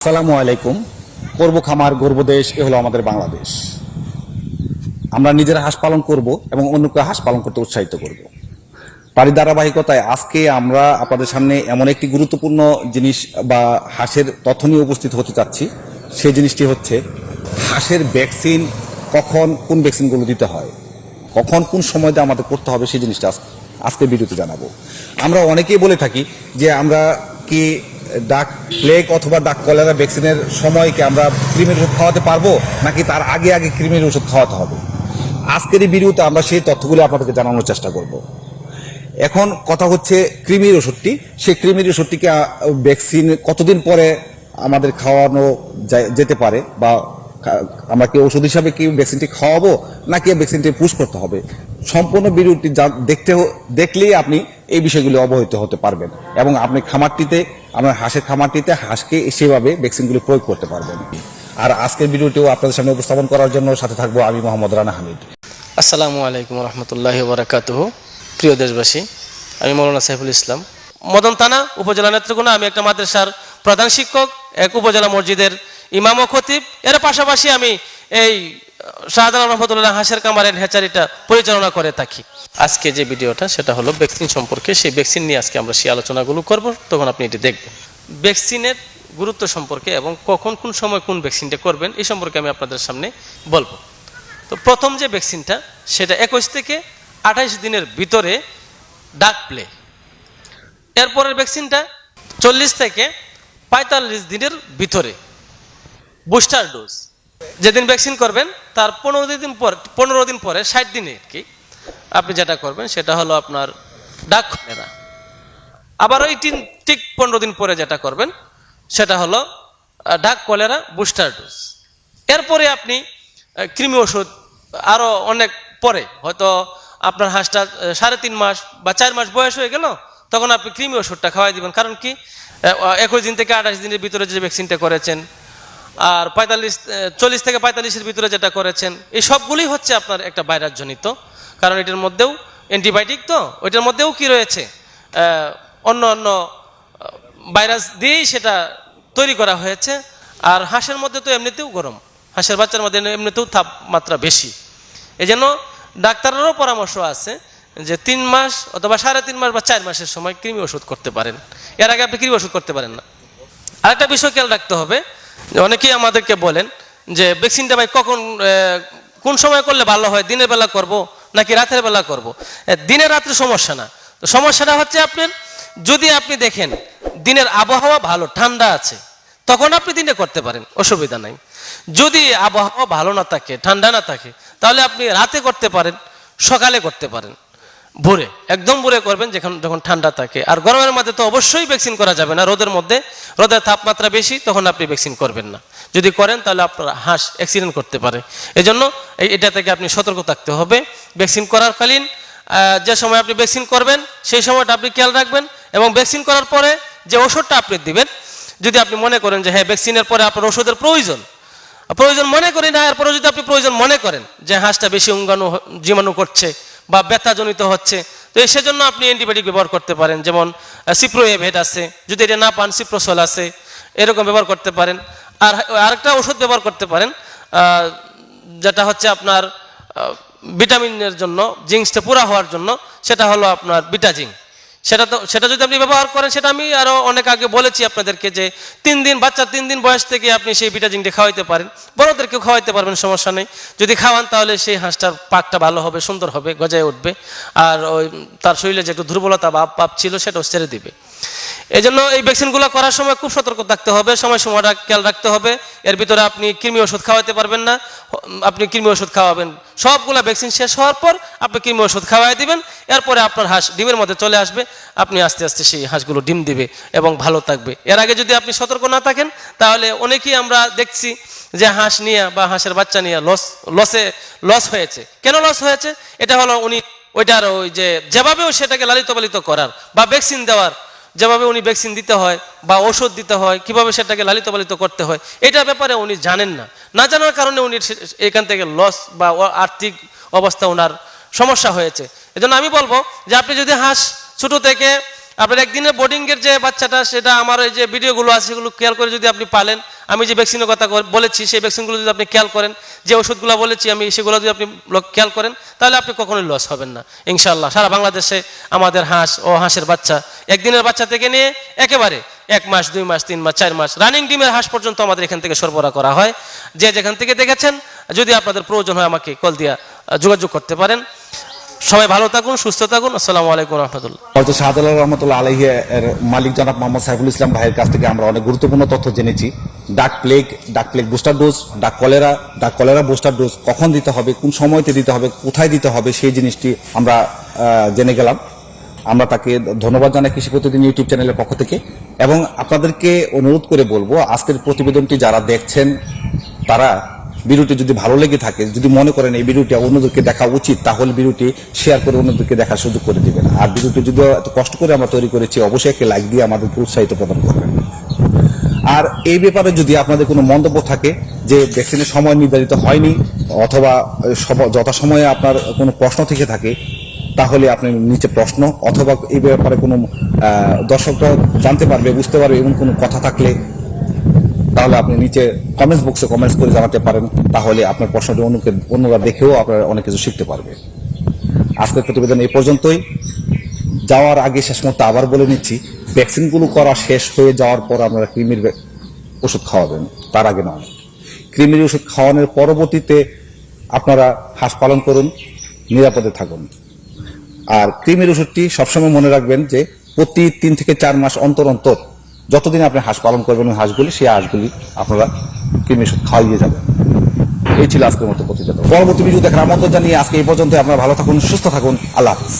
আসসালামু আলাইকুম। করব খামার গর্ব দেশ, এ হলো আমাদের বাংলাদেশ। আমরা নিজেরা হাঁস পালন করব এবং অন্যকে হাঁস পালন করতে উৎসাহিত করব। তারই ধারাবাহিকতায় আজকে আমরা আপনাদের সামনে এমন একটি গুরুত্বপূর্ণ জিনিস বা হাঁসের তথ্য নিয়ে উপস্থিত হতে চাচ্ছি। সেই জিনিসটি হচ্ছে হাঁসের ভ্যাকসিন, কখন কোন ভ্যাকসিনগুলো দিতে হয়, কখন কোন সময়তে আমাদের করতে হবে, সেই জিনিসটা আজকে ভিডিওতে জানাবো। আমরা অনেকেই বলে থাকি যে আমরা কি ডাক প্লেগ অথবা ডাক কলেরা ভ্যাকসিনের সময়কে আমরা কৃমির ওষুধ খাওয়াতে পারবো, নাকি তার আগে আগে কৃমির ওষুধ খাওয়াতে হবে। আজকের এই ভিডিওতে আমরা সেই তথ্যগুলো আপনাদেরকে জানানোর চেষ্টা করব। এখন কথা হচ্ছে কৃমির ওষুধটি, সেই কৃমির ওষুধটিকে ভ্যাকসিন কতদিন পরে আমাদের খাওয়ানো যেতে পারে, বা আমরা কি ওষুধ হিসাবে কি ভ্যাকসিনটি খাওয়াবো নাকি ভ্যাকসিনটি পুশ করতে হবে। সম্পূর্ণ ভিডিওটি দেখলেই আপনি এই বিষয়গুলি অবহিত হতে পারবেন এবং আপনি আপনার হাঁসের খামারটিতে হাঁসকে সেভাবে ভ্যাকসিনগুলি প্রয়োগ করতে পারবেন। আর আজকের ভিডিওটিও আপনাদের সামনে উপস্থাপন করার জন্য সাথে থাকবো আমি মোহাম্মদ রানা হামিদ। আসসালামু আলাইকুম রহমতুল্লাহি ওয়াবারাকাতুহু। প্রিয় দেশবাসী, আমি মৌলানা সাইফুল ইসলাম, মদন থানা উপজেলা নেত্রকোনা। আমি একটা মাদ্রাসার প্রধান শিক্ষক, এক উপজেলা মসজিদের ইমাম ও খতিব। এর পাশাপাশি আমি এই শাহজালাল রহমতুল্লাহ হাঁসের কামারের হ্যাচারিটা পরিচালনা করে থাকি। আজকে যে ভিডিওটা সেটা হলো ভ্যাকসিন সম্পর্কে। সেই ভ্যাকসিন নিয়ে আজকে আমরা সেই আলোচনাগুলো করব, তখন আপনি এটি দেখবেন। ভ্যাকসিনের গুরুত্ব সম্পর্কে এবং কখন কোন সময় কোন ভ্যাকসিনটা করবেন এই সম্পর্কে আমি আপনাদের সামনে বলবো। তো প্রথম যে ভ্যাকসিনটা সেটা 21 থেকে 28 দিনের ভিতরে ডাক প্লে। এরপরের ভ্যাকসিনটা 40 থেকে 45 দিনের ভিতরে বুস্টার ডোজ। যেদিন ভ্যাকসিন করবেন তার 15 দিন পরে 60 দিনে কি আপনি যেটা করবেন সেটা হলো আপনার ডাক কলেরা। আবার ওই ঠিক 15 দিন পরে যেটা করবেন সেটা হলো ডাক কলেরা বুস্টার ডোজ। এরপরে আপনি কৃমি ওষুধ আরো অনেক পরে, হয়তো আপনার হাঁসটা 3.5 মাস বা 4 মাস বয়স হয়ে গেল, তখন আপনি কৃমি ওষুধটা খাওয়াই দিবেন। কারণ কি 21 দিন থেকে 28 দিনের ভিতরে যে ভ্যাকসিনটা করেছেন আর 40 থেকে 45-এর ভিতরে যেটা করেছেন, এই সবগুলি হচ্ছে আপনার একটা ভাইরাস জনিত। কারণ এটার মধ্যেও অ্যান্টিবায়োটিক, তো ওইটার মধ্যেও কি রয়েছে, অন্য অন্য ভাইরাস দিয়েই সেটা তৈরি করা হয়েছে। আর হাঁসের মধ্যে তো এমনিতেও গরম, হাঁসের বাচ্চার মধ্যে এমনিতেও তাপমাত্রা বেশি। এই জন্য ডাক্তারেরও পরামর্শ আছে যে 3 মাস অথবা 3.5 মাস বা 4 মাসের সময় কৃমি ওষুধ করতে পারেন, এর আগে আপনি কৃমি ওষুধ করতে পারেন না। আরেকটা বিষয় খেয়াল রাখতে হবে, অনেকেই আমাদেরকে বলেন যে ভ্যাকসিনটা ভাই কোন সময় করলে ভালো হয়, দিনের বেলা করব নাকি রাতের বেলা করব। দিনের রাত্রে সমস্যা না, তো সমস্যাটা হচ্ছে আপনার যদি আপনি দেখেন দিনের আবহাওয়া ভালো ঠান্ডা আছে, তখন আপনি দিনে করতে পারেন, অসুবিধা নাই। যদি আবহাওয়া ভালো না থাকে, ঠান্ডা না থাকে, তাহলে আপনি রাতে করতে পারেন, সকালে করতে পারেন, ভোরে, একদম ভোরে করবেন যখন ঠান্ডা থাকে। আর গরমের মধ্যে তো অবশ্যই ভ্যাকসিন করা যাবে না, রোদের মধ্যে, রোদের তাপমাত্রা বেশি, তখন আপনি ভ্যাকসিন করবেন না। যদি করেন তাহলে আপনার হাঁস অ্যাক্সিডেন্ট করতে পারে। এজন্য এটা থেকে আপনি সতর্ক থাকতে হবে। ভ্যাকসিন করার কালীন যে সময় আপনি ভ্যাকসিন করবেন সেই সময়টা আপনি খেয়াল রাখবেন, এবং ভ্যাকসিন করার পরে যে ওষুধটা আপনি দিবেন, যদি আপনি মনে করেন যে হ্যাঁ ভ্যাকসিনের পরে আপনার ওষুধের প্রয়োজন মনে করি না, এরপরে যদি আপনি প্রয়োজন মনে করেন যে হাঁসটা বেশি জীবাণু করছে বা ব্যথাজনিত হচ্ছে, তো সেজন্য আপনি অ্যান্টিবায়োটিক ব্যবহার করতে পারেন। যেমন সিপ্রোএভেট আছে, যদি এটা না পান সিপ্রোসল আছে, এরকম ব্যবহার করতে পারেন। আর আরেকটা ওষুধ ব্যবহার করতে পারেন যেটা হচ্ছে আপনার ভিটামিনের জন্য, জিঙ্কসটা পুরা হওয়ার জন্য, সেটা হলো আপনার বিটাজিঙ্ক। সেটা যদি আপনি ব্যবহার করেন, সেটা আমি আরো অনেক আগে বলেছি আপনাদেরকে যে 3 দিন, বাচ্চা 3 দিন বয়স থেকে আপনি সেই বিটাজিংটা খাওয়াইতে পারেন, বড়দেরকেও খাওয়াইতে পারবেন, সমস্যা নেই। যদি খাওয়ান তাহলে সেই হাঁসটার পাকটা ভালো হবে, সুন্দর হবে, গজায় উঠবে, আর ওই তার শরীরে যে একটু দুর্বলতা বা পাপ ছিল সেটাও ছেড়ে দিবে। এই জন্য এই ভ্যাকসিনগুলো করার সময় খুব সতর্ক থাকতে হবে, সময়টা খেয়াল রাখতে হবে। এর ভিতরে আপনি কৃমি ওষুধ খাওয়াতে পারবেন না, আপনি কৃমি ওষুধ খাওয়াবেন সবগুলা ভ্যাকসিন শেষ হওয়ার পর আপনি কৃমি ওষুধ খাওয়াই দিবেন। এরপরে আপনার হাঁস ডিমের মধ্যে চলে আসবে, আপনি আস্তে আস্তে সেই হাঁসগুলো ডিম দিবে এবং ভালো থাকবে। এর আগে যদি আপনি সতর্ক না থাকেন তাহলে অনেকেই আমরা দেখছি যে হাঁস নিয়ে বা হাঁসের বাচ্চা নিয়ে লস হয়েছে। কেন লস হয়েছে? এটা হলো উনি ওইটার ওই যেভাবেও সেটাকে লালিত পালিত করার বা ভ্যাকসিন দেওয়ার, যেভাবে উনি ভ্যাকসিন দিতে হয় বা ওষুধ দিতে হয়, কিভাবে সেটাকে লালিত পালিত করতে হয়, এটার ব্যাপারে উনি জানেন না জানার কারণে উনি এখান থেকে লস বা আর্থিক অবস্থা ওনার সমস্যা হয়েছে। এজন্য আমি বলবো যে আপনি যদি হাঁস ছোট থেকে আপনার একদিনের বোর্ডিংয়ের যে বাচ্চাটা, সেটা আমার ওই যে ভিডিওগুলো আছে সেগুলো খেয়াল করে যদি আপনি পালেন, আমি যে ভ্যাকসিনের কথা বলেছি সেই ভ্যাকসিনগুলো যদি আপনি খেয়াল করেন, যে ওষুধগুলো বলেছি আমি সেগুলো যদি আপনি খেয়াল করেন, তাহলে আপনি কখনোই লস হবেন না ইনশাআল্লাহ। সারা বাংলাদেশে আমাদের হাঁস ও হাঁসের বাচ্চা, একদিনের বাচ্চা থেকে নিয়ে একেবারে 1 মাস 2 মাস 3 মাস 4 মাস রানিং ডিমের হাঁস পর্যন্ত আমাদের এখান থেকে সরবরাহ করা হয়। যে যেখান থেকে দেখেছেন, যদি আপনাদের প্রয়োজন হয় আমাকে কল দিয়া যোগাযোগ করতে পারেন। সবাই ভালো থাকুন, সুস্থ থাকুন। আসসালামু আলাইকুম রহমতুল্লাহ। হয়তো শাহজালাল রহমতুল্লাহ আলাইহি এর মালিক জনাব মোহাম্মদ সাইফুল ইসলাম ভাইয়ের কাছ থেকে আমরা অনেক গুরুত্বপূর্ণ তথ্য জেনেছি। ডাক প্লেগ বুস্টার ডোজ, ডাক কলেরা বুস্টার ডোজ কখন দিতে হবে, কোন সময়তে দিতে হবে, কোথায় দিতে হবে, সেই জিনিসটি আমরা জেনে গেলাম। আমরা তাকে ধন্যবাদ জানাই কৃষি প্রতিদিন ইউটিউব চ্যানেলের পক্ষ থেকে। এবং আপনাদেরকে অনুরোধ করে বলবো, আজকের প্রতিবেদনটি যারা দেখছেন তারা ভিডিওটি যদি ভালো লেগে থাকে, যদি মনে করেন এই ভিডিওটি অন্যদেরকে দেখা উচিত, তাহলে ভিডিওটি শেয়ার করে অন্যদেরকে দেখার সুযোগ করে দিবেন। আর ভিডিওটি যদি এত কষ্ট করে আমরা তৈরি করেছি, অবশ্যই একটা লাইক দিয়ে আমাদেরকে উৎসাহিত প্রদান করবেন। আর এই ব্যাপারে যদি আপনাদের কোনো মন্তব্য থাকে যে ভ্যাকসিনের সময় নির্ধারিত হয়নি, অথবা যথাসময়ে আপনার কোনো প্রশ্ন থেকে থাকে, তাহলে আপনি নিচে প্রশ্ন অথবা এই ব্যাপারে কোনো দর্শকরা জানতে পারবে, বুঝতে পারবে এমন কোনো কথা থাকলে, তাহলে আপনি নিচে কমেন্টস বক্সে কমেন্টস করে জানাতে পারেন। তাহলে আপনার প্রশ্নটি অন্যরা দেখেও আপনারা অনেক কিছু শিখতে পারবে। আজকের প্রতিবেদন এই পর্যন্তই। যাওয়ার আগে শেষ মতো আবার বলে নিচ্ছি, ভ্যাকসিনগুলো করা শেষ হয়ে যাওয়ার পর আপনারা কৃমির ওষুধ খাওয়াবেন, তার আগে নয়। কৃমির ওষুধ খাওয়ানোর পরবর্তীতে আপনারা হাঁস পালন করুন, নিরাপদে থাকুন। আর কৃমির ওষুধটি সবসময় মনে রাখবেন যে প্রতি 3 থেকে 4 মাস অন্তর অন্তর যতদিন আপনি হাঁস পালন করবেন, ওই হাঁসগুলি আপনারা কৃমি ওষুধ খাওয়াইয়ে যাবেন। এই ছিল আজকের মতো প্রতিবেদন। পরবর্তী ভিডিও দেখার আমন্ত্রণ জানিয়ে আজকে এই পর্যন্ত। আপনারা ভালো থাকুন, সুস্থ থাকুন। আল্লাহ হাফিজ।